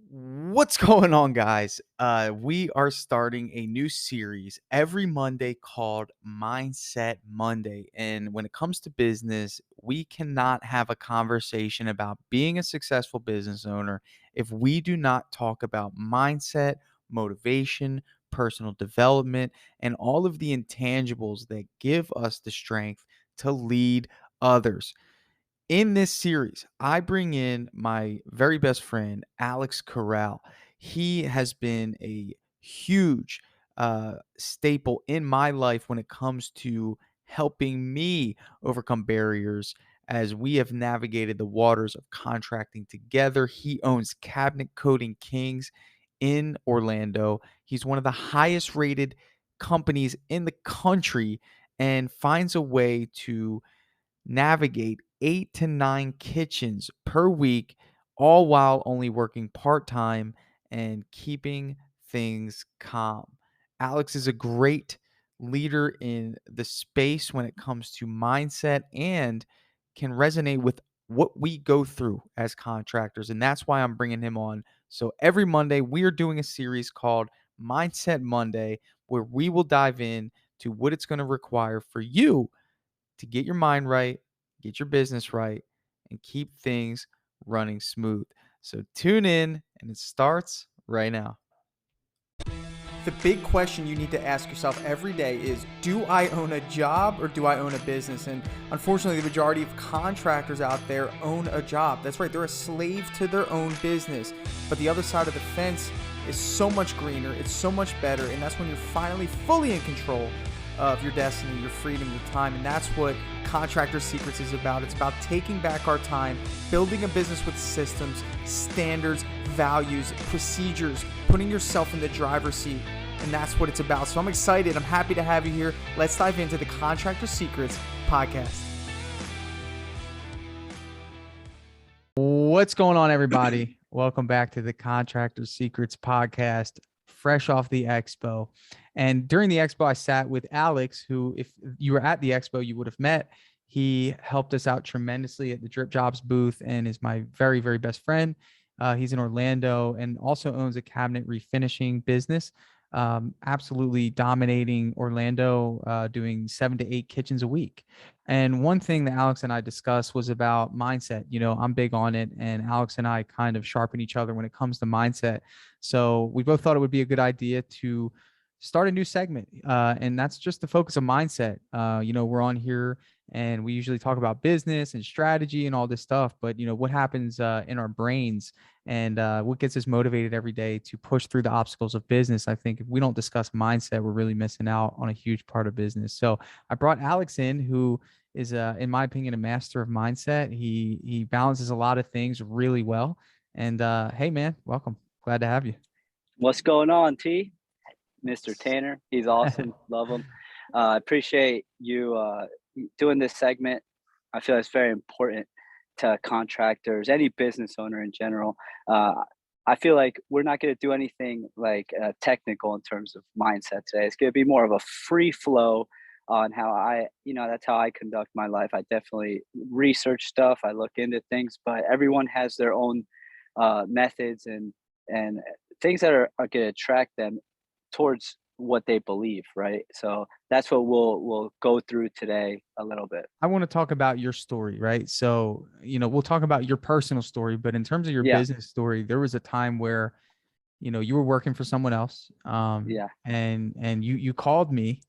What's going on, guys? We are starting a new series every Monday called Mindset Monday. And when it comes to business, we cannot have a conversation about being a successful business owner if we do not talk about mindset, motivation, personal development, and all of the intangibles that give us the strength to lead others. In this series, I bring in my very best friend, Alex Corral. He has been a huge staple in my life when it comes to helping me overcome barriers as we have navigated the waters of contracting together. He owns Cabinet Coating Kings in Orlando. He's one of the highest rated companies in the country and finds a way to navigate 8 to 9 kitchens per week, all while only working part time and keeping things calm. Alex is a great leader in the space when it comes to mindset and can resonate with what we go through as contractors. And that's why I'm bringing him on. So every Monday, we are doing a series called Mindset Monday, where we will dive in to what it's going to require for you to get your mind right, get your business right, and keep things running smooth. So tune in, and it starts right now. The big question you need to ask yourself every day is, do I own a job or do I own a business? And unfortunately, the majority of contractors out there own a job. That's right, they're a slave to their own business. But the other side of the fence is so much greener, it's so much better, and that's when you're finally fully in control of your destiny, your freedom, your time. And that's what Contractor Secrets is about. It's about taking back our time, building a business with systems, standards, values, procedures, putting yourself in the driver's seat. And that's what it's about. So I'm excited. I'm happy to have you here. Let's dive into the Contractor Secrets podcast. What's going on, everybody? Welcome back to the Contractor Secrets podcast, fresh off the expo. And during the expo, I sat with Alex, who, if you were at the expo, you would have met. He helped us out tremendously at the Dripjobs booth and is my very, very best friend. He's in Orlando and also owns a cabinet refinishing business. Absolutely dominating Orlando, doing 7 to 8 kitchens a week. And one thing that Alex and I discussed was about mindset. You know, I'm big on it, and Alex and I kind of sharpen each other when it comes to mindset. So we both thought it would be a good idea to start a new segment, and that's just the focus of mindset. We're on here and we usually talk about business and strategy and all this stuff, but what happens in our brains and what gets us motivated every day to push through the obstacles of business. I think if we don't discuss mindset, we're really missing out on a huge part of business. So I brought Alex in, who is, in my opinion, a master of mindset. He balances a lot of things really well. And hey, man, welcome. Glad to have you. What's going on, T? Mr. Tanner. He's awesome. Love him. I appreciate you doing this segment. I feel it's very important to contractors, any business owner in general. I feel like we're not going to do anything like technical in terms of mindset today. It's going to be more of a free flow on how that's how I conduct my life. I definitely research stuff. I look into things, but everyone has their own methods and things that are going to attract them towards what they believe, right? So that's what we'll go through today a little bit. I want to talk about your story, right? So, we'll talk about your personal story, but in terms of your Yeah, business story, there was a time where, you were working for someone else, yeah, and you called me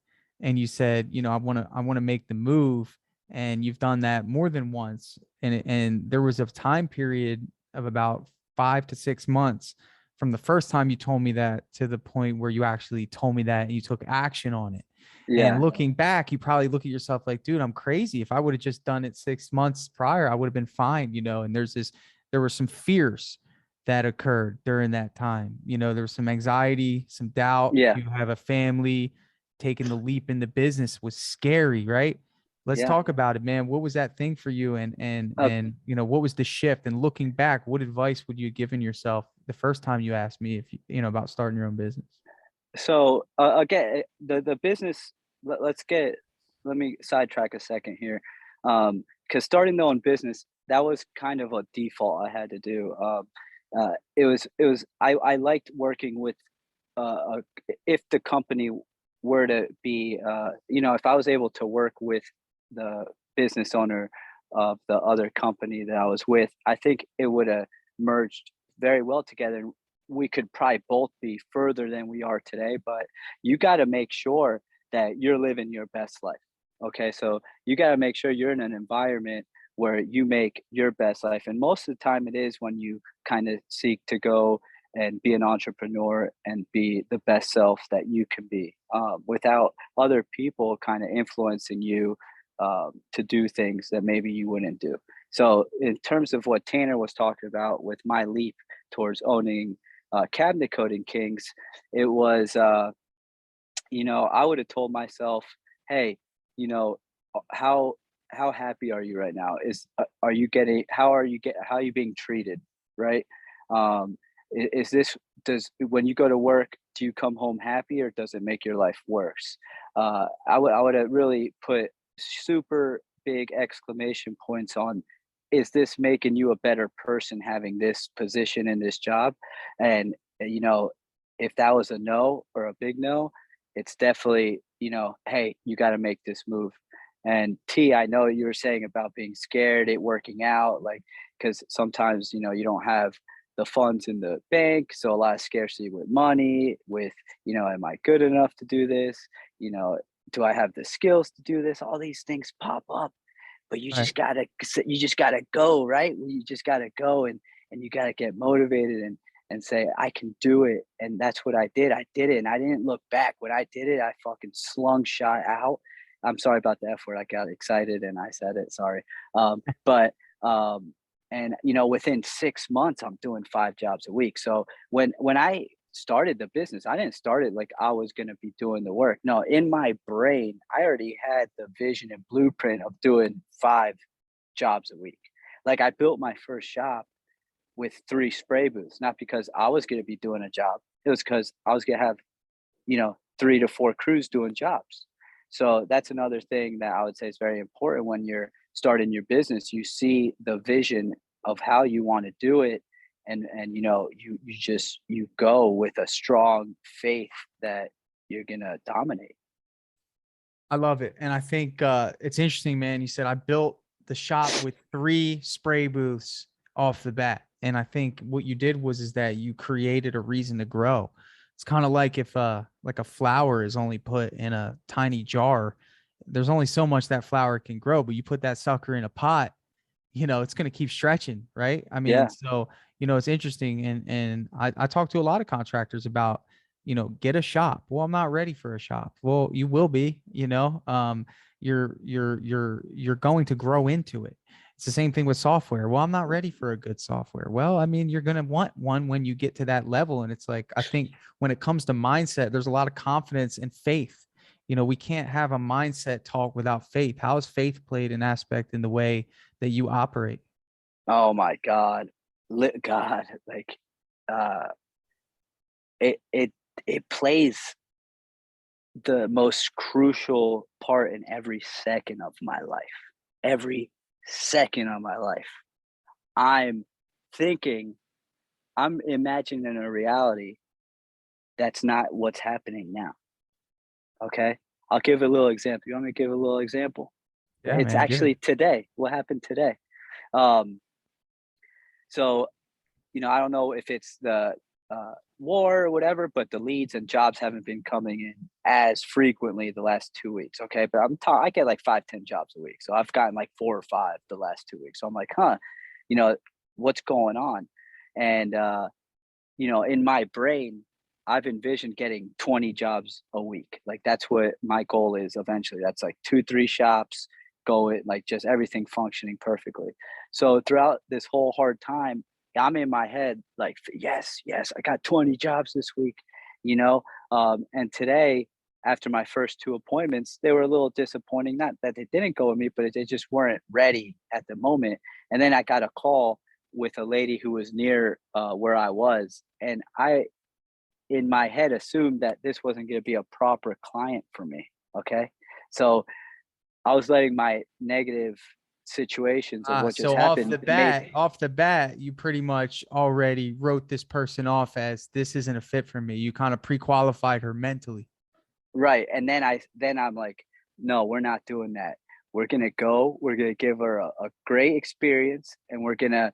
and you said, I want to make the move, and you've done that more than once, and there was a time period of about 5 to 6 months from the first time you told me that to the point where you actually told me that and you took action on it. And yeah, looking back, you probably look at yourself like, dude, I'm crazy. If I would have just done it 6 months prior, I would have been fine, and there were some fears that occurred during that time. There was some anxiety, some doubt. yeah, You have a family. Taking the leap into business was scary, right? Let's yeah. talk about it, man. What was that thing for you? Uh, What was the shift? And looking back, what advice would you have given yourself the first time you asked me if about starting your own business? so again, the business. Let's get. Let me sidetrack a second here, because starting their own business, that was kind of a default I had to do. I liked working with if the company were to be if I was able to work with the business owner of the other company that I was with, I think it would have merged very well together. We could probably both be further than we are today, but you got to make sure that you're living your best life. Okay, so you got to make sure you're in an environment where you make your best life, and most of the time it is when you kind of seek to go and be an entrepreneur and be the best self that you can be, without other people kind of influencing you to do things that maybe you wouldn't do. So, in terms of what Tanner was talking about with my leap towards owning Cabinet Coding Kings, it was, I would have told myself, hey, you know, how happy are you right now? Are you getting how are you being treated, right? Is this does when you go to work, do you come home happy or does it make your life worse? I would have really put super big exclamation points on, is this making you a better person having this position in this job? And if that was a no or a big no, it's definitely, hey, you got to make this move. And T, I know you were saying about being scared at working out, like, because sometimes, you don't have the funds in the bank. So a lot of scarcity with money, with, am I good enough to do this? You know, do I have the skills to do this? All these things pop up, but Right. you just gotta go, right? You just gotta go, and you gotta get motivated and say, I can do it. And that's what I did. I did it and I didn't look back. When I did it, I fucking slung shot out. I'm sorry about the F word. I got excited and I said it. Sorry. But and within 6 months I'm doing 5 jobs a week. So when I started the business, I didn't start it like I was going to be doing the work. No, in my brain I already had the vision and blueprint of doing 5 jobs a week. Like, I built my first shop with 3 spray booths, not because I was going to be doing a job. It was because I was going to have 3 to 4 crews doing jobs. So that's another thing that I would say is very important when you're starting your business. You see the vision of how you want to do it, and you go with a strong faith that you're gonna dominate. I love it. And I think it's interesting, man. You said I built the shop with 3 spray booths off the bat. And I think what you did was is that you created a reason to grow. It's kind of like if like a flower is only put in a tiny jar, there's only so much that flower can grow, but you put that sucker in a pot, it's going to keep stretching, right? I mean, Yeah. so, it's interesting. And I talk to a lot of contractors about, get a shop. Well, I'm not ready for a shop. Well, you will be, you're going to grow into it. It's the same thing with software. Well, I'm not ready for a good software. Well, I mean, you're going to want one when you get to that level. And it's like, I think when it comes to mindset, there's a lot of confidence and faith. We can't have a mindset talk without faith. How has faith played an aspect in the way that you operate? Oh my God. God, like, uh, it it plays the most crucial part in every second of my life. Every second of my life. I'm thinking, I'm imagining a reality that's not what's happening now. Okay. I'll give a little example. You want me to give a little example? Yeah, It's man, give it. actually today. What happened today? Um, so, I don't know if it's the war or whatever, but the leads and jobs haven't been coming in as frequently the last 2 weeks. Okay. But I get like 5, 10 jobs a week. So I've gotten like 4 or 5 the last 2 weeks. So I'm like, huh, you know, what's going on? And, in my brain, I've envisioned getting 20 jobs a week. Like, that's what my goal is eventually. That's like 2, 3 shops, go it, like, just everything functioning perfectly. So throughout this whole hard time, I'm in my head like, yes, yes, I got 20 jobs this week, you know. And today, after my first 2 appointments, they were a little disappointing. Not that they didn't go with me, but they just weren't ready at the moment. And then I got a call with a lady who was near where I was, and I, in my head, assumed that this wasn't going to be a proper client for me. Okay, so I was letting my negative situations of what just So off the happened made. bat, you pretty much already wrote this person off as this isn't a fit for me. You kind of pre-qualified her mentally. Right, and then I'm like, "No, we're not doing that. We're gonna give her a great experience, and we're gonna,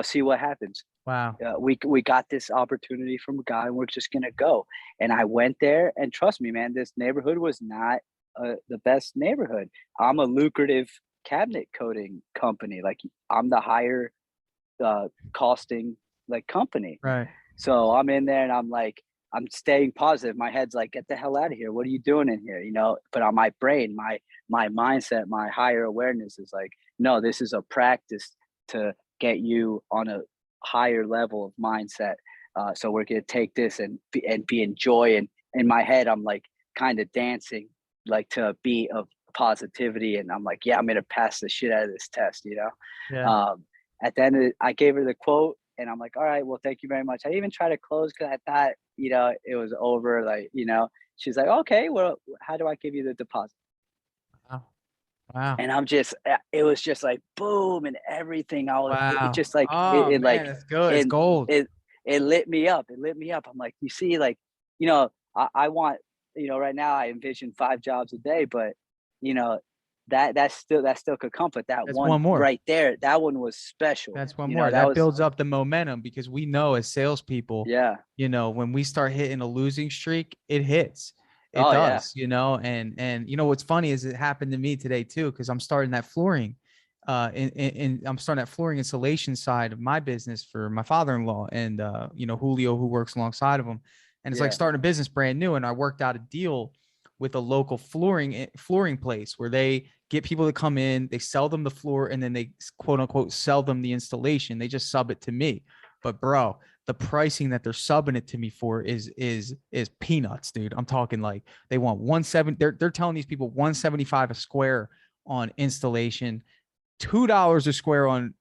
see what happens. Wow. We got this opportunity from a guy, and we're just gonna go." And I went there, and trust me, man, this neighborhood was not, the best neighborhood. I'm a lucrative cabinet coating company, like, I'm the higher, costing, like, company. Right. So I'm in there and I'm like, I'm staying positive. My head's like, get the hell out of here. What are you doing in here? But on my brain, my mindset, my higher awareness is like, no, this is a practice to get you on a higher level of mindset. So we're gonna take this and be in joy. And in my head, I'm like kind of dancing like to a beat of positivity. And I'm like, yeah, I'm gonna pass the shit out of this test. Yeah. Um, at the end of I gave her the quote and I'm like, all right, well, thank you very much. I even tried to close because I thought, it was over. Like, she's like, okay, well, how do I give you the deposit? Wow. Wow. And it was just like boom and everything. It Wow. just like, Oh man, that's good. It's it, gold. it, it lit me up. It lit me up. I'm like, you see, like, I want, right now I envision 5 jobs a day, but, you know, that still could come, but that That's one one more. right there, that one was special. That's one more. That That was, builds up the momentum because we know as salespeople, yeah. when we start hitting a losing streak, it hits. It Oh yeah. does, and what's funny is it happened to me today too, because I'm starting that flooring, I'm starting that flooring installation side of my business for my father-in-law and Julio, who works alongside of him. And it's like Yeah. starting a business brand new. And I worked out a deal with a local flooring place where they get people to come in, they sell them the floor, and then they quote unquote sell them the installation. They just sub it to me. But bro, the pricing that they're subbing it to me for is peanuts, dude. I'm talking like they want 170. They're telling these people 175 a square on installation, $2 a square on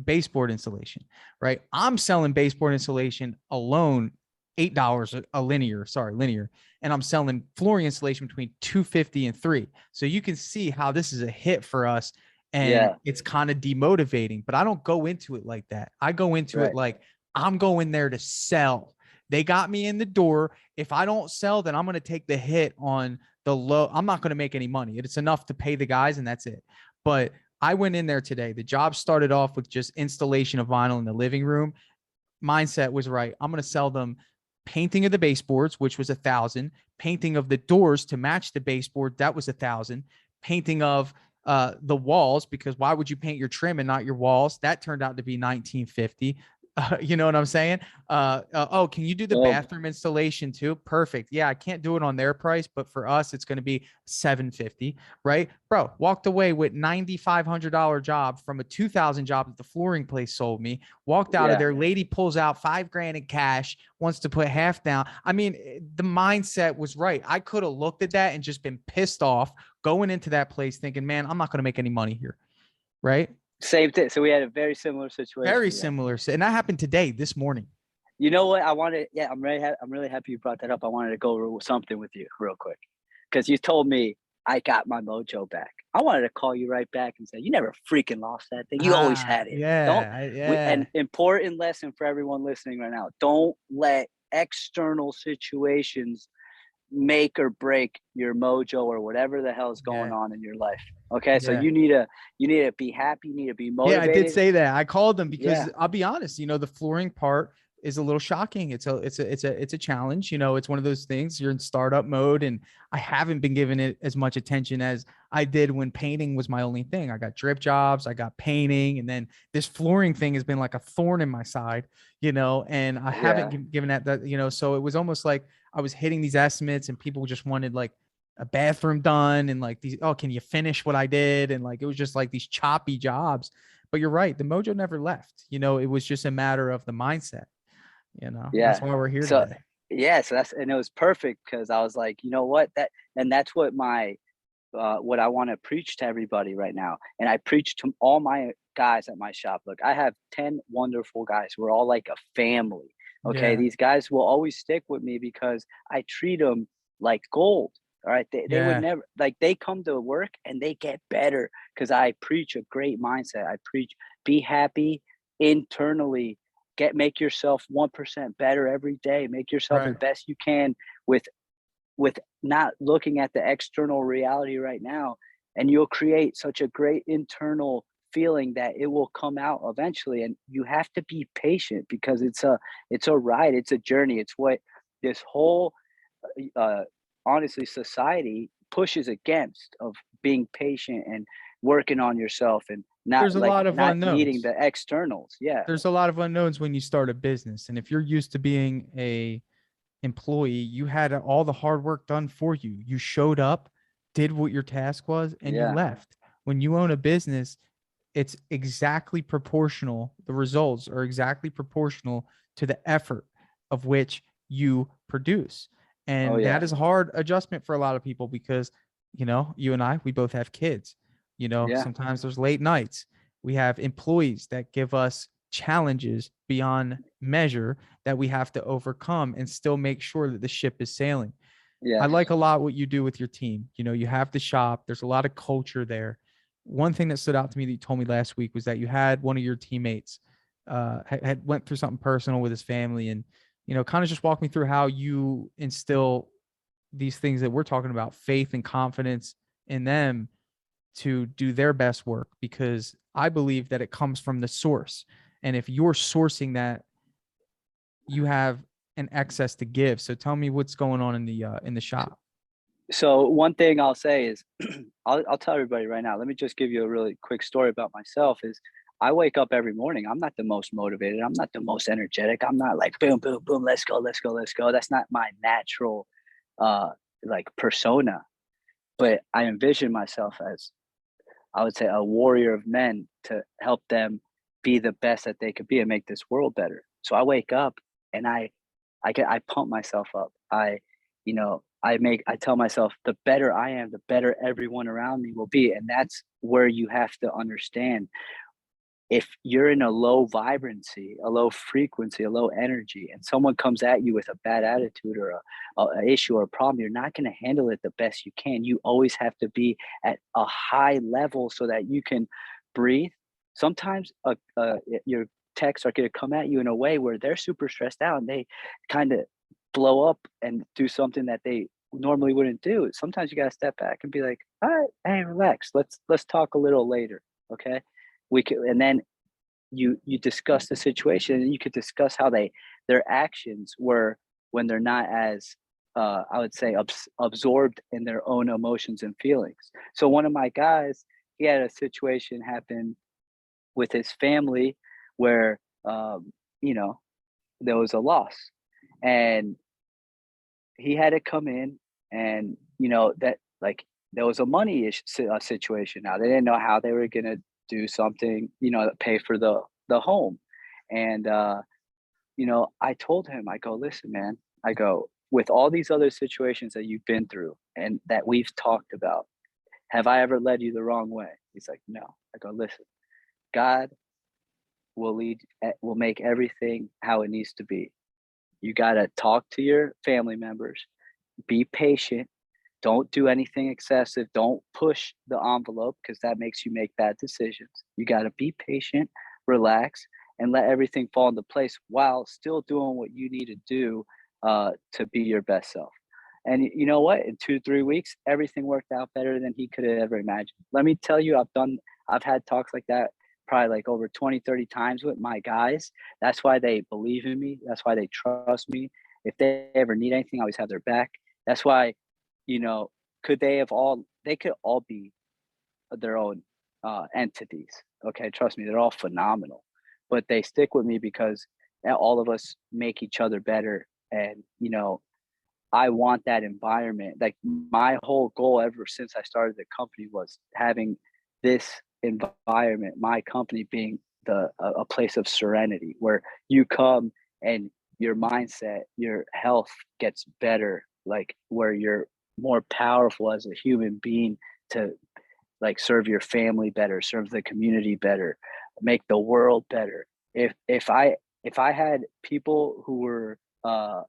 baseboard installation, right? I'm selling baseboard installation alone $8 a linear, and I'm selling flooring installation between 250 and 3. So you can see how this is a hit for us, and Yeah. it's kind of demotivating. But I don't go into it like that. I go into it Right. like I'm going there to sell. They got me in the door. If I don't sell, then I'm going to take the hit on the low. I'm not going to make any money. It's enough to pay the guys, and that's it. But I went in there today. The job started off with just installation of vinyl in the living room. Mindset was right. I'm going to sell them painting of the baseboards, which was 1,000, painting of the doors to match the baseboard, that was 1,000, painting of the walls, because why would you paint your trim and not your walls? That turned out to be 1950. You know what I'm saying? Oh, can you do the Well, bathroom installation too? Perfect. Yeah, I can't do it on their price, but for us, it's going to be 750, right? Bro, walked away with $9,500 job from a 2,000 job that the flooring place sold me. Walked out of yeah. there. Lady pulls out $5,000 in cash, wants to put half down. I mean, the mindset was right. I could have looked at that and just been pissed off going into that place thinking, man, I'm not going to make any money here. Right. Same thing. So we had a very similar Very situation today. similar. And that happened today, this morning. You know what? Yeah, I'm really happy you brought that up. I wanted to go over something with you real quick because you told me I got my mojo back. I wanted to call you right back and say, you never freaking lost that thing. You always had it. Don't, Yeah. an important lesson for everyone listening right now. Don't let external situations make or break your mojo or whatever the hell is going Yeah. on in your life. Okay. So Yeah. you need to be happy, you need to be Yeah, I did motivated. say that. I called them because Yeah. I'll be honest, the flooring part is a little shocking. It's a challenge. It's one of those things. You're in startup mode, and I haven't been giving it as much attention as I did when painting was my only thing. I got Dripjobs, I got painting, and then this flooring thing has been like a thorn in my side, and I Yeah. haven't given that. So it was almost like I was hitting these estimates and people just wanted like a bathroom done and like these, oh, can you finish what I did? And like, it was just like these choppy jobs. But you're right. The mojo never left. It was just a matter of the mindset. That's Yeah. why we're here So today. yeah, so it was perfect because I was like, you know what? That's what what I want to preach to everybody right now. And I preach to all my guys at my shop. Look, I have 10 wonderful guys. We're all like a family. Okay. Yeah. These guys will always stick with me because I treat them like gold. All right. They would Yeah. never, like, they come to work and they get better because I preach a great mindset. I preach be happy internally. Make yourself 1% better every day. Make yourself the Right. best you can with not looking at the external reality right now, and you'll create such a great internal feeling that it will come out eventually. And you have to be patient because it's a ride, it's a journey. It's what this whole uh, honestly society pushes against, of being patient and working on yourself and There's a lot of not needing unknowns. the externals. Yeah. There's a lot of unknowns when you start a business. And if you're used to being a employee, you had all the hard work done for you. You showed up, did what your task was, and you Yeah. left. When you own a business, it's exactly proportional. The results are exactly proportional to the effort of which you produce. Oh And that yeah. is a hard adjustment for a lot of people because, you and I, we both have kids. Yeah. Sometimes there's late nights. We have employees that give us challenges beyond measure that we have to overcome and still make sure that the ship is sailing. I Yes. like a lot what you do with your team. You have the shop, there's a lot of culture there. One thing that stood out to me that you told me last week was that you had one of your teammates had went through something personal with his family, and kind of just walk me through how you instill these things that we're talking about, faith and confidence in them to do their best work, because I believe that it comes from the source. And if you're sourcing that, you have an excess to give. So tell me what's going on in the shop. So one thing I'll say is, I'll tell everybody right now. Let me just give you a really quick story about myself. Is I wake up every morning. I'm not the most motivated. I'm not the most energetic. I'm not like boom, boom, boom. Let's go, let's go, let's go. That's not my natural, uh, persona. But I envision myself as, I would say, a warrior of men to help them be the best that they could be and make this world better. So I wake up and I pump myself up. I tell myself the better I am, the better everyone around me will be. And that's where you have to understand, if you're in a low vibrancy, a low frequency, a low energy, and someone comes at you with a bad attitude or a issue or a problem, you're not going to handle it the best you can. You always have to be at a high level so that you can breathe. Sometimes your texts are going to come at you in a way where they're super stressed out and they kind of blow up and do something that they normally wouldn't do. Sometimes you got to step back and be like, all right, hey, relax. Let's talk a little later. Okay. We could, and then you discuss the situation, and you could discuss how their actions were when they're not as, I would say, absorbed in their own emotions and feelings. So one of my guys, he had a situation happen with his family where, you know there was a loss, and he had to come in, and that, like, there was a money situation. Now they didn't know how they were going to do something, pay for the home. And I told him, I go, listen, man, I go, with all these other situations that you've been through and that we've talked about, have I ever led you the wrong way? He's like, no. I go, listen, God will make everything how it needs to be. You got to talk to your family members, be patient. Don't do anything excessive. Don't push the envelope because that makes you make bad decisions. You got to be patient, relax, and let everything fall into place while still doing what you need to do, to be your best self. And you know what? In 2, 3 weeks, everything worked out better than he could have ever imagined. Let me tell you, I've had talks like that probably like over 20, 30 times with my guys. That's why they believe in me. That's why they trust me. If they ever need anything, I always have their back. That's why, you know, they could all be their own entities. Okay, trust me, they're all phenomenal, but they stick with me because all of us make each other better. And I want that environment. Like, my whole goal ever since I started the company was having this environment, my company being a place of serenity where you come and your mindset, your health gets better, like where you're more powerful as a human being to, like, serve your family better, serve the community better, make the world better. If I had people who were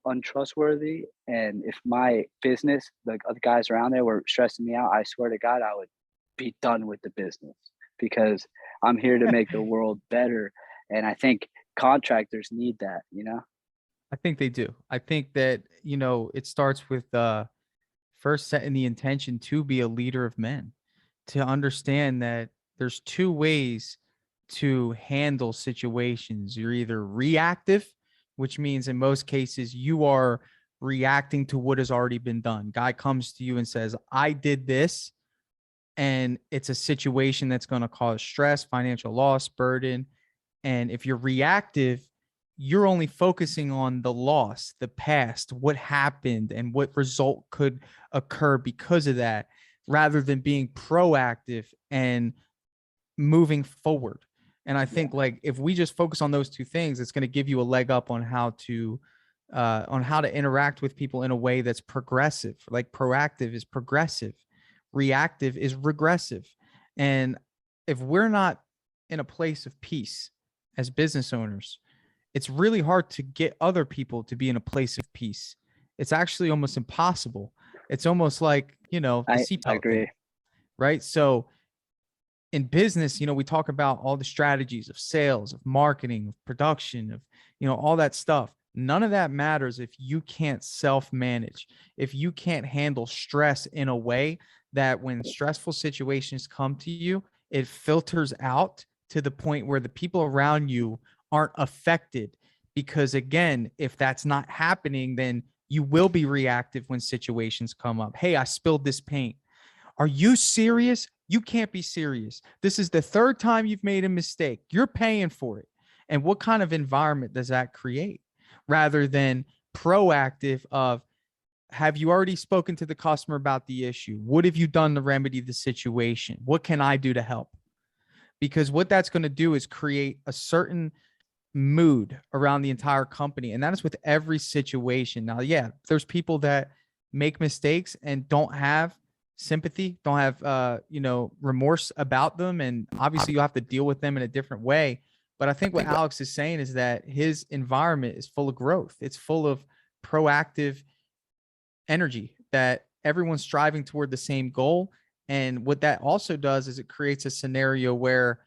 untrustworthy, and if my business, the other guys around there were stressing me out, I swear to God, I would be done with the business because I'm here to make the world better. And I think contractors need that, you know? I think they do. I think that, it starts with first setting the intention to be a leader of men, to understand that there's two ways to handle situations. You're either reactive, which means in most cases you are reacting to what has already been done. Guy comes to you and says, I did this, and it's a situation that's going to cause stress, financial loss, burden. And if you're reactive, you're only focusing on the loss, the past, what happened, and what result could occur because of that, rather than being proactive and moving forward. And I Yeah. think like if we just focus on those two things, it's going to give you a leg up on how to interact with people in a way that's progressive. Like proactive is progressive, reactive is regressive. And if we're not in a place of peace as business owners, it's really hard to get other people to be in a place of peace. It's actually almost impossible. It's almost like, the I seatbelt thing, agree. right? So in business, we talk about all the strategies of sales, of marketing, of production, of, all that stuff. None of that matters if you can't self manage, if you can't handle stress in a way that when stressful situations come to you, it filters out to the point where the people around you aren't affected. Because again, if that's not happening, then you will be reactive when situations come up. Hey, I spilled this paint. Are you serious? You can't be serious. This is the third time you've made a mistake. You're paying for it. And what kind of environment does that create? Rather than proactive of, have you already spoken to the customer about the issue? What have you done to remedy the situation? What can I do to help? Because what that's going to do is create a certain mood around the entire company. And that is with every situation. Now, yeah, there's people that make mistakes and don't have sympathy, don't have remorse about them. And obviously you have to deal with them in a different way. But I think what Alex is saying is that his environment is full of growth. It's full of proactive energy, that everyone's striving toward the same goal. And what that also does is it creates a scenario where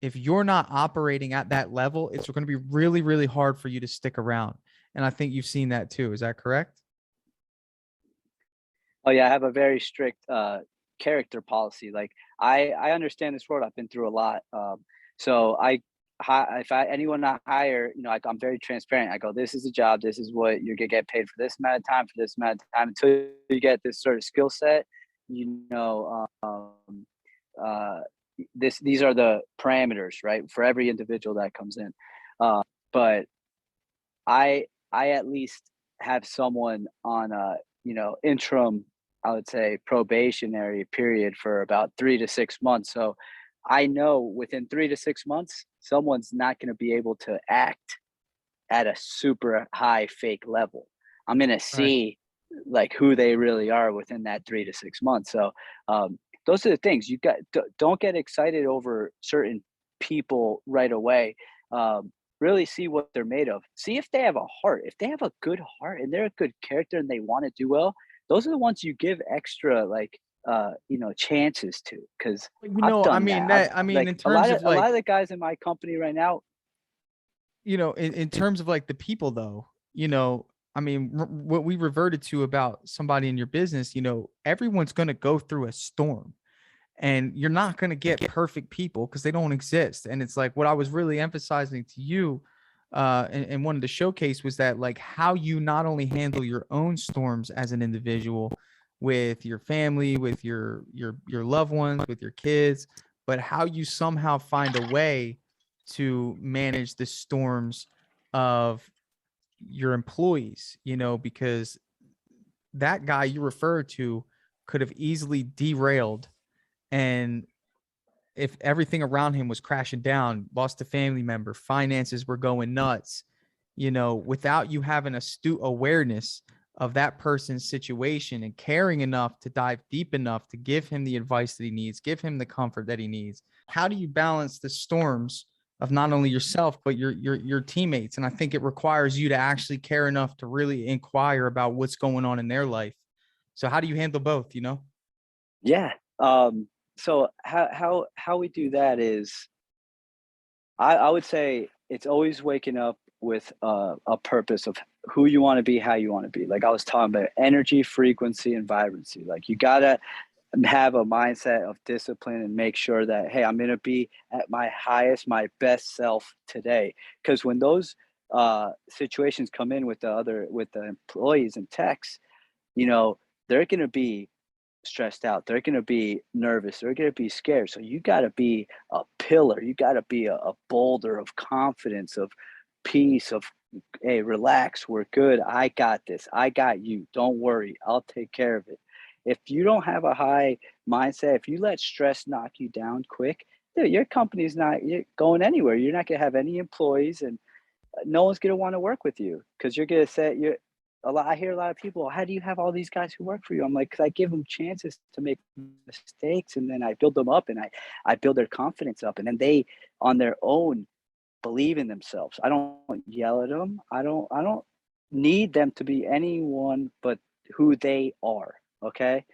if you're not operating at that level, it's going to be really, really hard for you to stick around. And I think you've seen that too. Is that correct? Oh yeah, I have a very strict character policy. Like I understand this world. I've been through a lot. So if anyone not hire, I'm very transparent. I go, this is a job. This is what you're gonna get paid for this amount of time, for this amount of time, until you get this sort of skill set. You know, uh, these are the parameters, right, for every individual that comes in. But I at least have someone on a, interim, I would say probationary period for about 3 to 6 months. So I know within 3 to 6 months, someone's not going to be able to act at a super high fake level. I'm going to Right. see like who they really are within that 3 to 6 months. So those are the things you got. Don't get excited over certain people right away. Really see what they're made of. See if they have a heart. If they have a good heart and they're a good character and they want to do well, those are the ones you give extra like chances to. Because I've I done mean that. I've that, I mean, like in terms of a lot like, of the guys in my company right now. in terms of like the people though, I mean, what we reverted to about somebody in your business, everyone's going to go through a storm. And you're not going to get perfect people because they don't exist. And it's like what I was really emphasizing to you and wanted to showcase was that like how you not only handle your own storms as an individual with your family, with your loved ones, with your kids, but how you somehow find a way to manage the storms of your employees, because that guy you referred to could have easily derailed. And if everything around him was crashing down, lost a family member, finances were going nuts, without you having astute awareness of that person's situation and caring enough to dive deep enough to give him the advice that he needs, give him the comfort that he needs. How do you balance the storms of not only yourself, but your teammates. And I think it requires you to actually care enough to really inquire about what's going on in their life. So how do you handle both, you know? Yeah. So how we do that is I would say it's always waking up with a purpose of who you want to be, how you want to be. Like I was talking about energy, frequency, and vibrancy. Like you gotta have a mindset of discipline and make sure that, hey, I'm gonna be at my highest, my best self today. Because when those situations come in with the employees and techs, you know, they're gonna be stressed out. They're going to be nervous. They're going to be scared. So you got to be a pillar. You got to be a boulder of confidence, of peace, of, hey, relax. We're good. I got this. I got you. Don't worry. I'll take care of it. If you don't have a high mindset, if you let stress knock you down quick, dude, your company's not going anywhere. You're not going to have any employees, and no one's going to want to work with you because you're going to say you're a lot. I hear a lot of people, how do you have all these guys who work for you? I'm like, because I give them chances to make mistakes, and then I build them up, and I build their confidence up, and then they on their own believe in themselves. I don't yell at them. I don't need them to be anyone but who they are. Okay.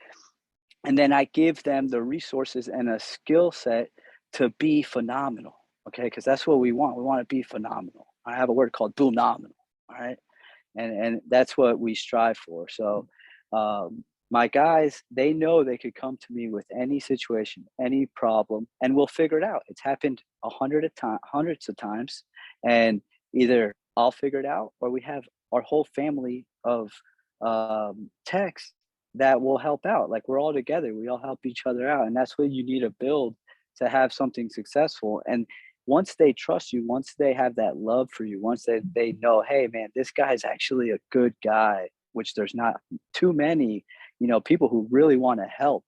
And then I give them the resources and a skill set to be phenomenal. Okay. Because that's what we want. We want to be phenomenal. I have a word called phenomenal. All right. And that's what we strive for. So my guys, they know they could come to me with any situation, any problem, and we'll figure it out. It's happened hundreds of times, and either I'll figure it out, or we have our whole family of techs that will help out. Like we're all together, we all help each other out, and that's what you need to build to have something successful. And once they trust you, once they have that love for you, once they know, hey man, this guy's actually a good guy, which there's not too many, people who really want to help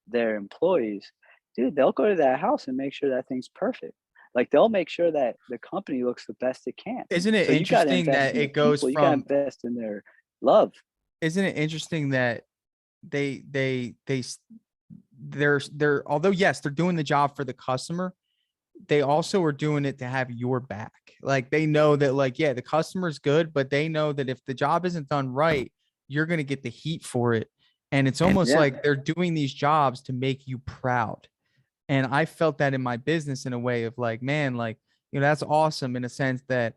their employees, dude, they'll go to that house and make sure that thing's perfect. Like they'll make sure that the company looks the best it can. Isn't it So you got to interesting invest that in the it goes people, you got to from invest in their love. isn't it interesting that they they're although yes, they're doing the job for the customer, they also are doing it to have your back. Like they know that like, yeah, the customer's good, but they know that if the job isn't done right, you're going to get the heat for it. And it's almost Yeah. like they're doing these jobs to make you proud. And I felt that in my business in a way of like, man, like, that's awesome in a sense that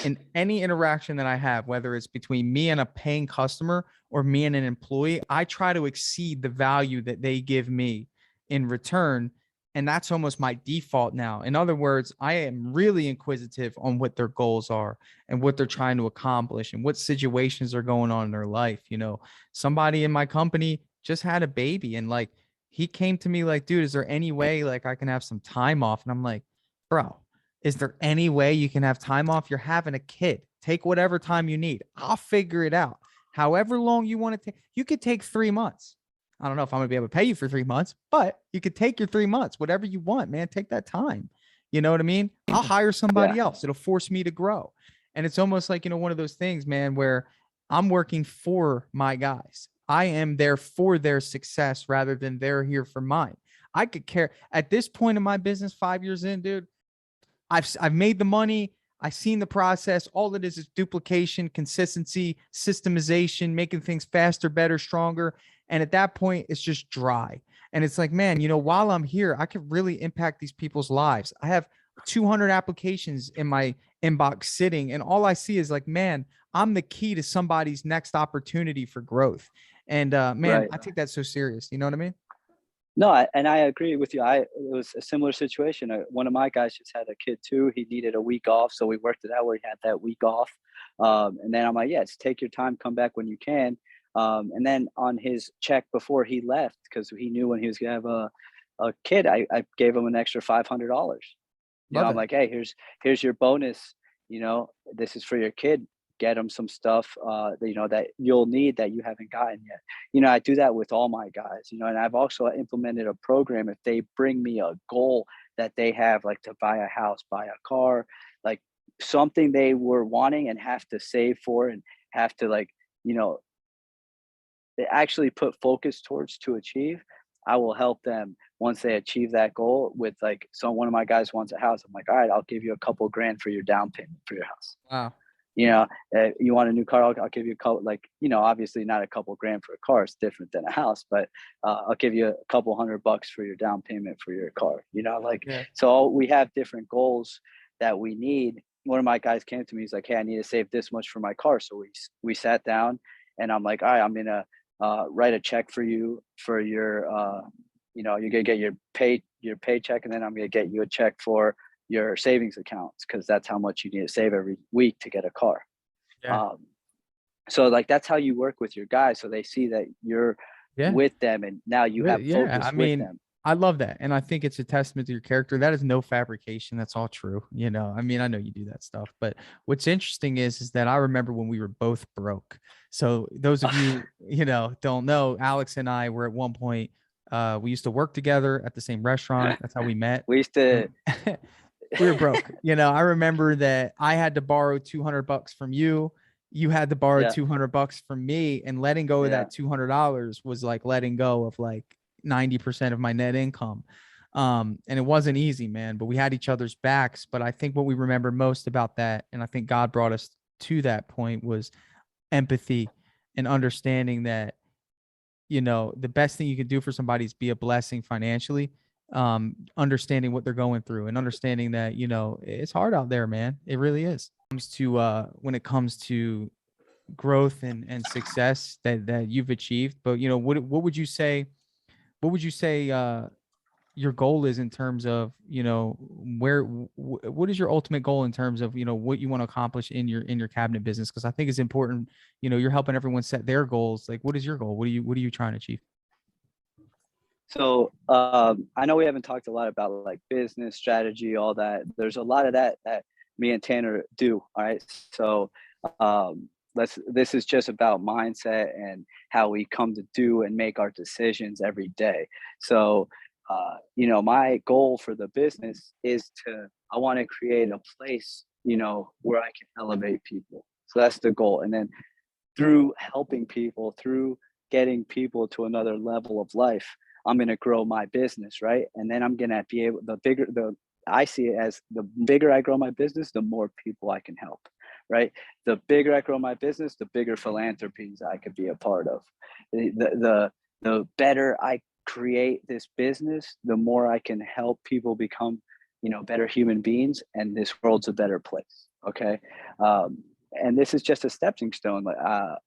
in any interaction that I have, whether it's between me and a paying customer or me and an employee, I try to exceed the value that they give me in return. And that's almost my default now. In other words, I am really inquisitive on what their goals are and what they're trying to accomplish and what situations are going on in their life. Somebody in my company just had a baby, and like he came to me like, dude, is there any way like I can have some time off? And I'm like, bro, is there any way you can have time off? You're having a kid. Take whatever time you need. I'll figure it out. However long you want to take, you could take 3 months. I don't know if I'm going to be able to pay you for 3 months, but you could take your 3 months, whatever you want, man. Take that time. You know what I mean? I'll hire Yeah. somebody else. It'll force me to grow. And it's almost like, one of those things, man, where I'm working for my guys. I am there for their success rather than they're here for mine. I could care at this point in my business, 5 years in, dude. I've made the money. I've seen the process. All it is duplication, consistency, systemization, making things faster, better, stronger. And at that point, it's just dry. And it's like, man, while I'm here, I could really impact these people's lives. I have 200 applications in my inbox sitting, and all I see is like, man, I'm the key to somebody's next opportunity for growth. And man, Right. I take that so serious. You know what I mean? No, and I agree with you. It was a similar situation. One of my guys just had a kid too. He needed a week off, so we worked it out where he had that week off. And then I'm like, yeah, just take your time, come back when you can. And then on his check before he left, because he knew when he was gonna have a kid, I gave him an extra $500. Love I'm that. like, hey, here's your bonus. This is for your kid. Get them some stuff that you'll need that you haven't gotten yet. I do that with all my guys. And I've also implemented a program. If they bring me a goal that they have, like to buy a house, buy a car, like something they were wanting and have to save for and have to you know they actually put focus towards to achieve, I will help them once they achieve that goal with like, so one of my guys wants a house. I'm like, all right, I'll give you a couple grand for your down payment for your house. Wow. You know, you want a new car? I'll give you a couple, like, you know, obviously not a couple grand for a car. It's different than a house, but I'll give you a couple $100 for your down payment for your car. You know, like, Yeah. so we have different goals that we need. One of my guys came to me. He's like, hey, I need to save this much for my car. So we sat down, and I'm like, all right, I'm gonna write a check for you for your, you know, you're gonna get your paycheck, and then I'm gonna get you a check for your savings accounts because that's how much you need to save every week to get a car. Yeah. Um, so like that's how you work with your guys, so they see that you're Yeah. with them, and now you have Yeah. I focus with mean, them. I love that. And I think it's a testament to your character. That is no fabrication. That's all true. You know, I mean, I know you do that stuff, but what's interesting is that I remember when we were both broke. So those of you, you know, don't know, Alex and I were at one point, we used to work together at the same restaurant. That's how we met. We used to, And we were broke. You know, I remember that I had to borrow $200 from you. You had to borrow yeah, $200 from me, and letting go of yeah. that $200 was like letting go of like 90% of my net income. And it wasn't easy, man, but we had each other's backs. But I think what we remember most about that, and I think God brought us to that point, was empathy and understanding that, you know, the best thing you can do for somebody is be a blessing financially, understanding what they're going through and understanding that, you know, it's hard out there, man. It really is. When it comes to growth and success that you've achieved. But, you know, what would you say, what would you say your goal is in terms of, you know, what is your ultimate goal in terms of, you know, what you want to accomplish in your cabinet business? Because I think it's important. You know, you're helping everyone set their goals. Like, what is your goal? What are you trying to achieve? So I know we haven't talked a lot about like business strategy, all that. There's a lot of that me and Tanner do. All right. So this is just about mindset and how we come to do and make our decisions every day. So you know, my goal for the business is I want to create a place, you know, where I can elevate people. So that's the goal. And then through helping people, through getting people to another level of life, I'm going to grow my business, right? And then I'm going to be able, I see it as the bigger I grow my business, the more people I can help, right? The bigger I grow my business, the bigger philanthropies I could be a part of. The better I create this business, the more I can help people become, you know, better human beings, and this world's a better place. Okay. And this is just a stepping stone.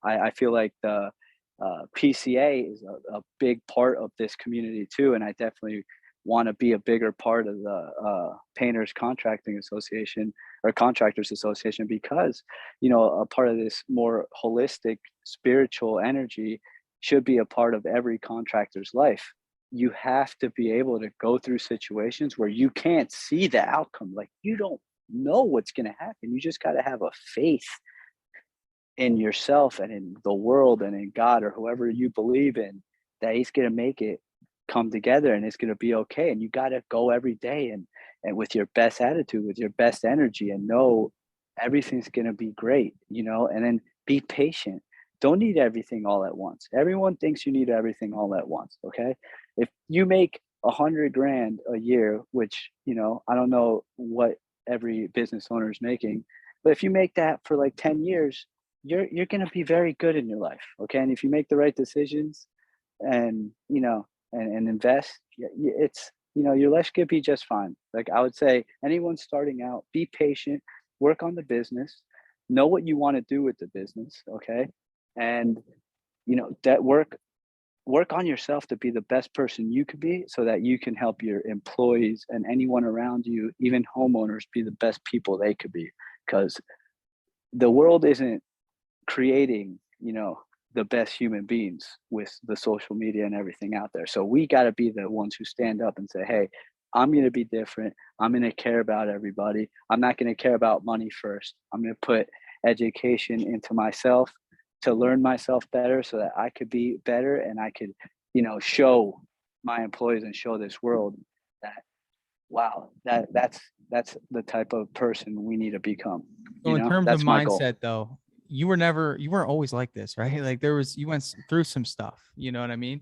I feel like the PCA is a big part of this community too, and I definitely want to be a bigger part of the Painters Contracting Association or Contractors Association, because you know, a part of this more holistic spiritual energy should be a part of every contractor's life. You have to be able to go through situations where you can't see the outcome, like you don't know what's going to happen. You just got to have a faith in yourself and in the world and in God or whoever you believe in, that he's going to make it come together and it's going to be okay. And you got to go every day and with your best attitude, with your best energy, and know everything's going to be great, you know, and then be patient. Don't need everything all at once. Everyone thinks you need everything all at once. Okay. If you make 100 grand a year, which, you know, I don't know what every business owner is making, but if you make that for like 10 years, you're going to be very good in your life. Okay. And if you make the right decisions and, you know, and invest, it's, you know, your life could be just fine. Like I would say, anyone starting out, be patient, work on the business, know what you want to do with the business. Okay. And, you know, that work on yourself to be the best person you could be, so that you can help your employees and anyone around you, even homeowners, be the best people they could be. Because the world isn't creating, you know, the best human beings with the social media and everything out there. So we got to be the ones who stand up and say, hey, I'm going to be different. I'm going to care about everybody. I'm not going to care about money first. I'm going to put education into myself to learn myself better, so that I could be better and I could, you know, show my employees and show this world that, wow, that's the type of person we need to become. So You in know, terms of that's my goal. mindset though, you weren't always like this, right? Like you went through some stuff, you know what I mean?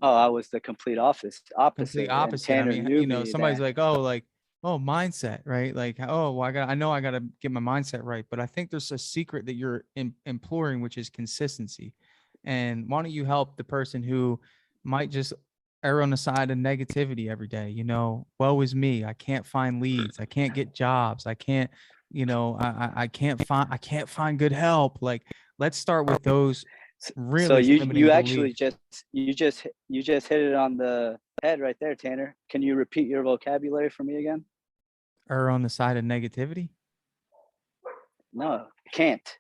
Oh, I was the complete Complete opposite, and opposite. I Tanner mean, knew you know, me somebody's then. like, oh, like, oh, mindset, right? Like, oh, well, I know I got to get my mindset right. But I think there's a secret that you're imploring, which is consistency. And why don't you help the person who might just err on the side of negativity every day? You know, woe is me. I can't find leads. I can't get jobs. I can't, you know, I can't find good help. Like, let's start with those So really you limiting actually beliefs. just hit it on the head right there, Tanner. Can you repeat your vocabulary for me again? Err on the side of negativity. No, can't.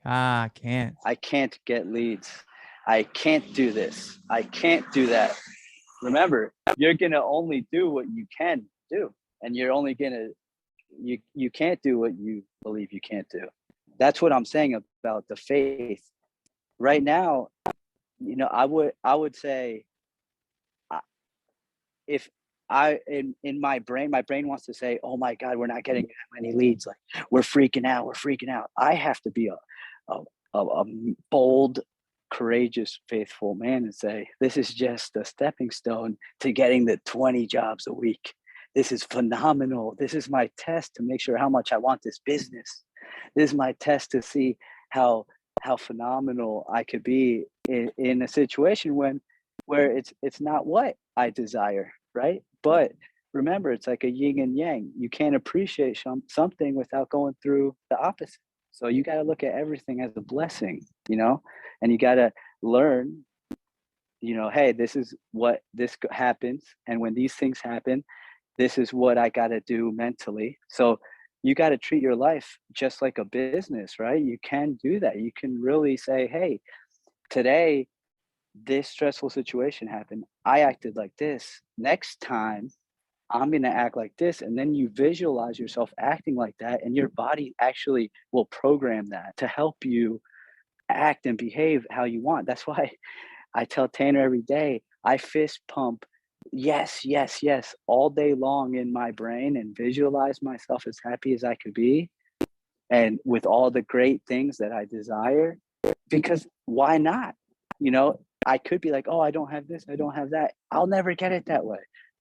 Ah, can't. I can't get leads. I can't do this. I can't do that. Remember, you're gonna only do what you can do, and you're only gonna you can't do what you believe you can't do. That's what I'm saying about the faith. Right now, I would say if in my brain wants to say, "Oh my God, we're not getting that many leads. Like we're freaking out. We're freaking out." I have to be a bold, courageous, faithful man and say, "This is just a stepping stone to getting the 20 jobs a week. This is phenomenal. This is my test to make sure how much I want this business. This is my test to see how how phenomenal I could be in a situation where it's not what I desire, right? But remember, it's like a yin and yang. You can't appreciate something without going through the opposite. So you got to look at everything as a blessing, and you got to learn, hey, this is what this happens. And when these things happen, this is what I got to do mentally. So you got to treat your life just like a business, right? You can do that. You can really say, hey, today this stressful situation happened. I acted like this. Next time, I'm going to act like this. And then you visualize yourself acting like that, and your body actually will program that to help you act and behave how you want. That's why I tell Tanner every day, I fist pump yes, yes, yes, all day long in my brain and visualize myself as happy as I could be and with all the great things that I desire. Because why not? I could be like, oh, I don't have this, I don't have that. I'll never get it that way.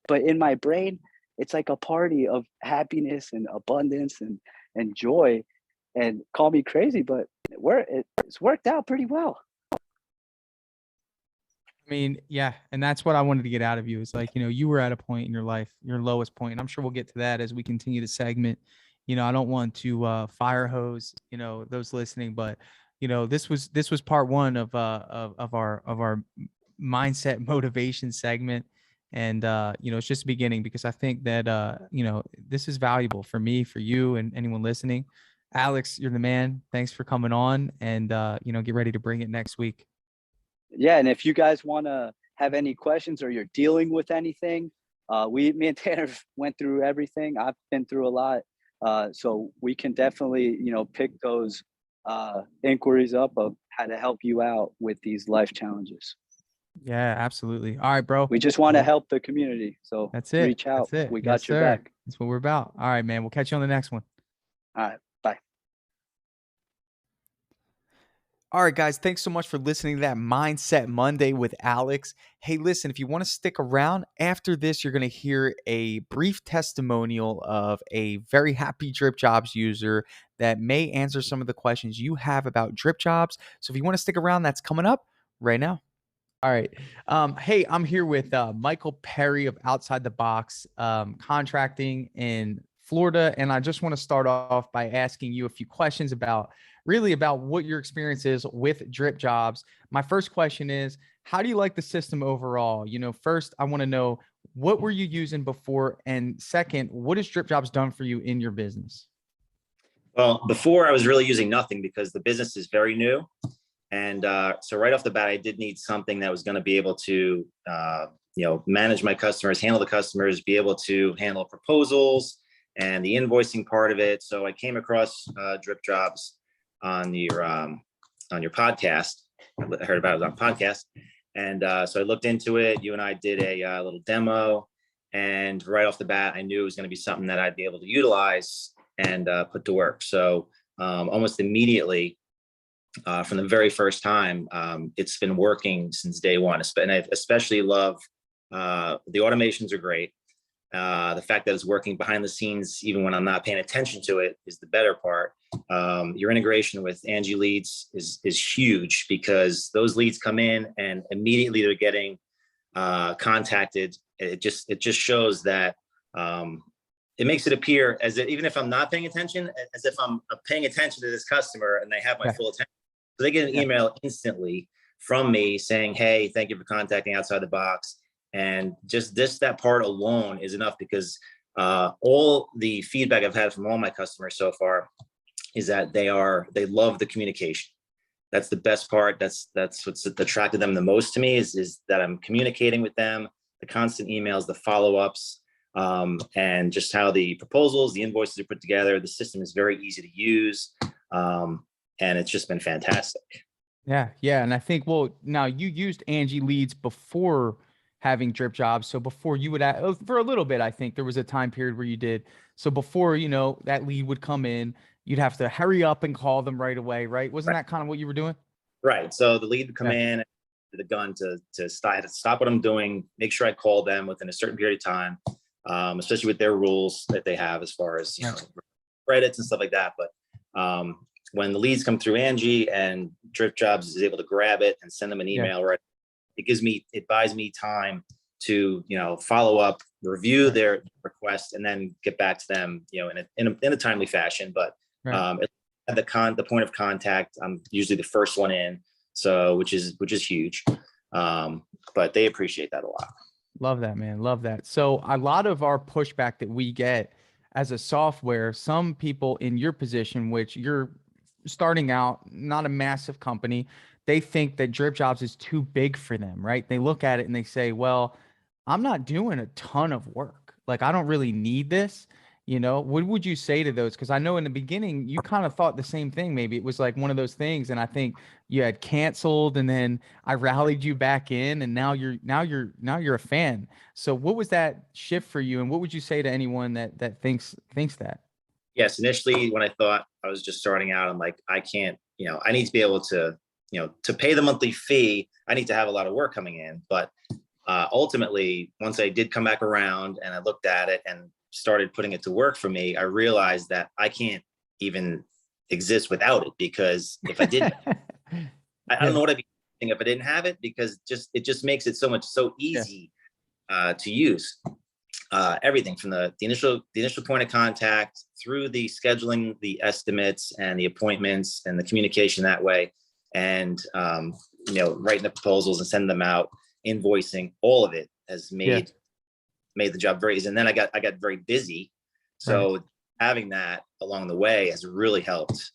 But in my brain, it's like a party of happiness and abundance and joy. And call me crazy, but it's worked out pretty well. I mean, yeah, and that's what I wanted to get out of you. Is like, you know, you were at a point in your life, your lowest point, and I'm sure we'll get to that as we continue the segment. You know, I don't want to fire hose, you know, those listening, but you know, this was part one of our mindset motivation segment. And you know, it's just the beginning because I think that you know, this is valuable for me, for you, and anyone listening. Alex, you're the man. Thanks for coming on, and you know, get ready to bring it next week. Yeah, and if you guys want to have any questions or you're dealing with anything, me and Tanner went through everything. I've been through a lot, so we can definitely, pick those inquiries up of how to help you out with these life challenges. Yeah, absolutely. All right, bro. We just want to Well, help the community, so that's it. reach out. That's it. We Yes, got your sir. back. That's what we're about. All right, man. We'll catch you on the next one. All right, bye. All right, guys. Thanks so much for listening to that Mindset Monday with Alex. Hey, listen, if you want to stick around after this, you're going to hear a brief testimonial of a very happy Dripjobs user that may answer some of the questions you have about Dripjobs. So if you want to stick around, that's coming up right now. All right. Hey, I'm here with Michael Perry of Outside the Box Contracting in Florida. And I just want to start off by asking you a few questions about what your experience is with Drip Jobs. My first question is, how do you like the system overall? You know, first, I want to know, what were you using before? And second, what has Drip Jobs done for you in your business? Well, before I was really using nothing because the business is very new. And so right off the bat, I did need something that was going to be able to, manage my customers, handle the customers, be able to handle proposals and the invoicing part of it. So I came across Dripjobs on your podcast. I heard about it on podcast. And so I looked into it. You and I did a little demo. And right off the bat, I knew it was going to be something that I'd be able to utilize and put to work. So almost immediately, from the very first time. It's been working since day one, and I especially love the automations are great. The fact that it's working behind the scenes, even when I'm not paying attention to it, is the better part. Your integration with Angie Leads is huge, because those leads come in and immediately they're getting contacted. It just shows that it makes it appear as if, even if I'm not paying attention, as if I'm paying attention to this customer and they have my full attention. So they get an email instantly from me saying, "Hey, thank you for contacting Outside the Box." And just that part alone is enough, because all the feedback I've had from all my customers so far is that they love the communication. That's the best part. That's what's attracted them the most to me, is that I'm communicating with them, the constant emails, the follow-ups, and just how the proposals, the invoices are put together. The system is very easy to use, and it's just been fantastic. Yeah. And I think, well, now you used Angie Leads before having Dripjobs. So before you would for a little bit, I think there was a time period where you did. So before, that lead would come in, you'd have to hurry up and call them right away, right? Wasn't that kind of what you were doing? Right. So the lead would come in, the gun to stop what I'm doing, make sure I call them within a certain period of time, especially with their rules that they have as far as credits and stuff like that. But when the leads come through Angie and Dripjobs is able to grab it and send them an email, right, it buys me time to follow up, review their request, and then get back to them in a timely fashion. But at the point of contact, I'm usually the first one in, so which is huge. But they appreciate that a lot. Love that, man. Love that. So a lot of our pushback that we get as a software, some people in your position, which you're starting out, not a massive company, they think that Dripjobs is too big for them, right? They look at it and they say, well, I'm not doing a ton of work. Like, I don't really need this. What would you say to those? Because I know in the beginning you kind of thought the same thing. Maybe it was like one of those things, and I think you had canceled, and then I rallied you back in, and now you're a fan. So what was that shift for you, and what would you say to anyone that thinks that? Yes, initially when I thought I was just starting out, I'm like, I can't, I need to be able to, to pay the monthly fee, I need to have a lot of work coming in. But ultimately, once I did come back around and I looked at it and started putting it to work for me, I realized that I can't even exist without it, because if I didn't, I don't know what I'd be doing if I didn't have it, because it just makes it so easy to use. Everything from the initial point of contact through the scheduling, the estimates and the appointments and the communication that way, and writing the proposals and sending them out, invoicing, all of it has made the job very easy. And then I got very busy, so having that along the way has really helped.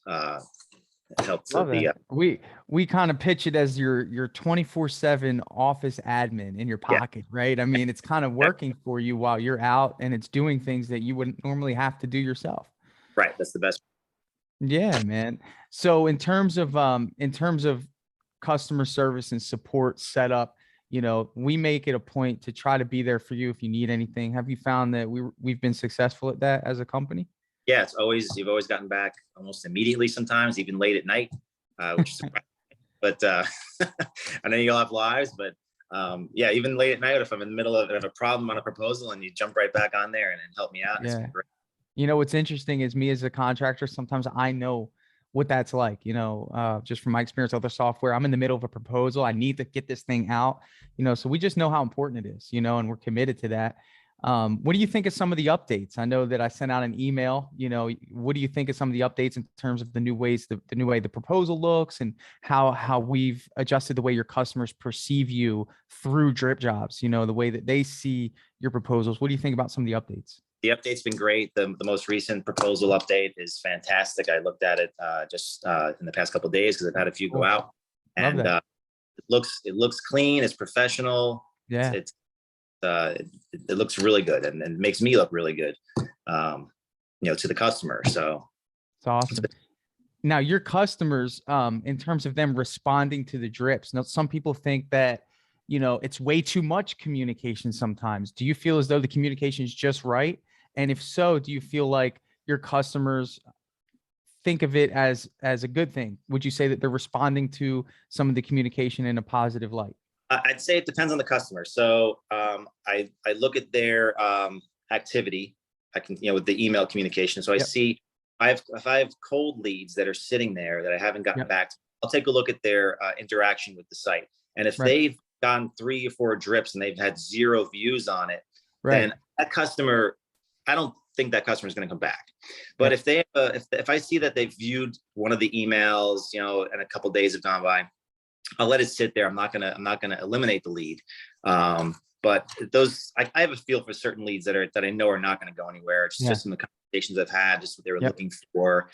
We kind of pitch it as your 24/7 office admin in your pocket, right? I mean, it's kind of working for you while you're out, and it's doing things that you wouldn't normally have to do yourself. Right. That's the best. Yeah, man. So in terms of customer service and support setup, we make it a point to try to be there for you if you need anything. Have you found that we've been successful at that as a company? Yeah, you've always gotten back almost immediately, sometimes even late at night, which is surprising. But I know you all have lives, but even late at night, if I'm in the middle of a problem on a proposal and you jump right back on there and help me out. Yeah. What's interesting is, me as a contractor, sometimes I know what that's like, just from my experience with other software. I'm in the middle of a proposal. I need to get this thing out, so we just know how important it is, and we're committed to that. What do you think of some of the updates? I know that I sent out an email, what do you think of some of the updates in terms of the new ways, the new way the proposal looks, and how we've adjusted the way your customers perceive you through Dripjobs, the way that they see your proposals? What do you think about some of the updates? The update's been great. The most recent proposal update is fantastic. I looked at it just in the past couple of days, because I've had a few go out, and it looks clean. It's professional. Yeah. It looks really good, and makes me look really good, to the customer. So it's awesome. Now, your customers, in terms of them responding to the drips, now some people think that, it's way too much communication sometimes. Do you feel as though the communication is just right? And if so, do you feel like your customers think of it as a good thing? Would you say that they're responding to some of the communication in a positive light? I'd say it depends on the customer. So I look at their activity. I can, with the email communication. So I Yep. see if I have cold leads that are sitting there that I haven't gotten Yep. back to, I'll take a look at their interaction with the site. And if Right. they've gotten 3 or 4 drips and they've had 0 views on it, Right. then that customer, I don't think that customer is going to come back. But Yep. if they if I see that they've viewed one of the emails, and a couple days have gone by, I'll let it sit there. I'm not gonna eliminate the lead. But those, I have a feel for certain leads that I know are not going to go anywhere. It's Yeah. just in the conversations I've had, just what they were Yep. looking for.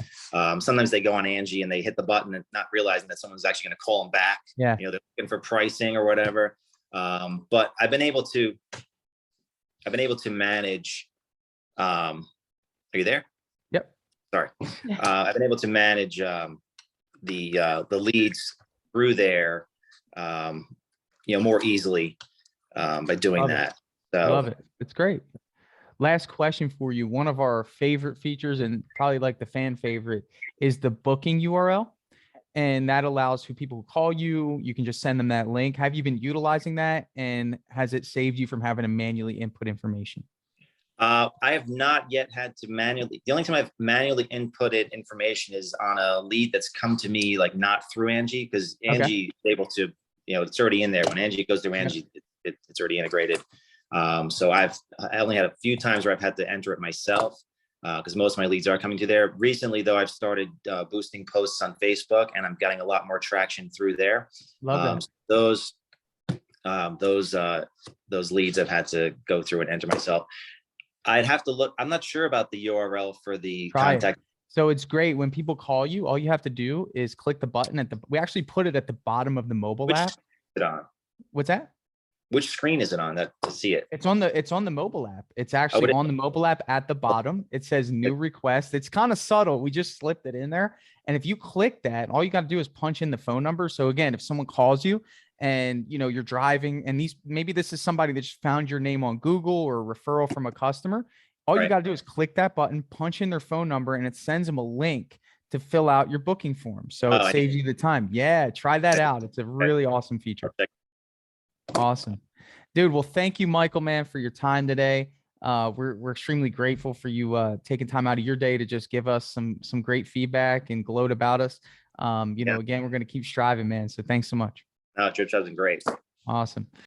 Sometimes they go on Angie and they hit the button and not realizing that someone's actually going to call them back. Yeah. They're looking for pricing or whatever. But I've been able to manage. Are you there? Yep. Sorry. I've been able to manage the leads through there, more easily by doing Love it. that. So Love it. It's great. Last question for you. One of our favorite features, and probably like the fan favorite, is the booking URL. And that allows for people who call you, you can just send them that link. Have you been utilizing that? And has it saved you from having to manually input information? I have not yet had to manually. The only time I've manually inputted information is on a lead that's come to me, like not through Angie, because Angie is able to, it's already in there. When Angie goes through Angie, it's already integrated. So I only had a few times where I've had to enter it myself, because most of my leads are coming to there. Recently, though, I've started boosting posts on Facebook, and I'm getting a lot more traction through there. Love that. Those leads I've had to go through and enter myself. I'd have to look. I'm not sure about the URL for the Try contact. it. So it's great when people call you, all you have to do is click the button we actually put it at the bottom of the mobile Which app. is it on? What's that? Which screen is it on to see it? It's on the mobile app. It's actually on the mobile app at the bottom. It says new request. It's kind of subtle. We just slipped it in there. And if you click that, all you got to do is punch in the phone number. So again, if someone calls you and you're driving and maybe this is somebody that just found your name on Google or a referral from a customer, all you got to do is click that button, punch in their phone number, and it sends them a link to fill out your booking form. So it saves you the time. Yeah, try that out. It's a really awesome feature. Awesome. Dude, well, thank you, Michael, man, for your time today. We're extremely grateful for you taking time out of your day to just give us some great feedback and gloat about us. Again, we're going to keep striving, man. So thanks so much. Dripjobs is great. Awesome.